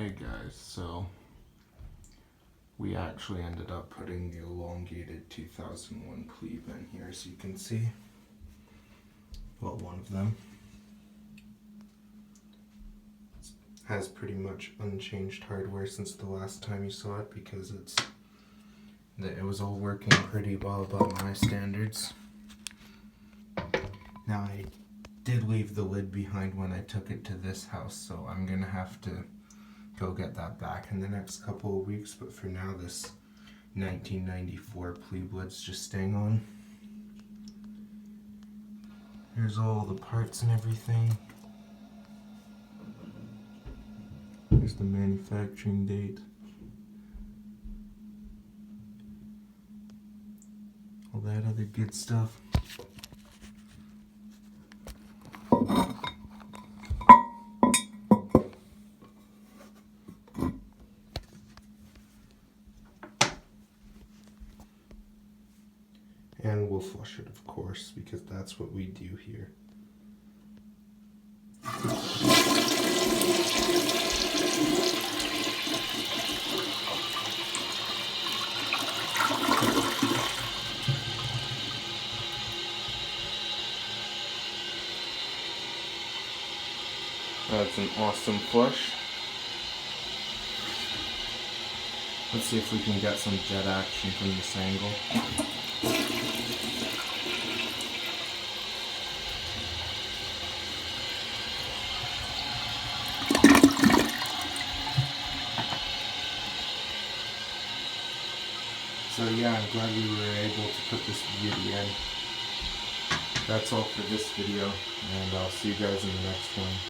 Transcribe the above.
Hey guys, so we actually ended up putting the elongated 2001 Plebe in here, so you can see, well, one of them has pretty much unchanged hardware since the last time you saw it, because it was all working pretty well by my standards. Now I did leave the lid behind when I took it to this house, so I'm gonna have to go get that back in the next couple of weeks, but for now this 1994 Plebe lid's just staying on. Here's all the parts and everything. Here's the manufacturing date. All that other good stuff. And we'll flush it, of course, because that's what we do here. That's an awesome flush. Let's see if we can get some jet action from this angle. So yeah, I'm glad we were able to put this beauty in. That's all for this video, and I'll see you guys in the next one.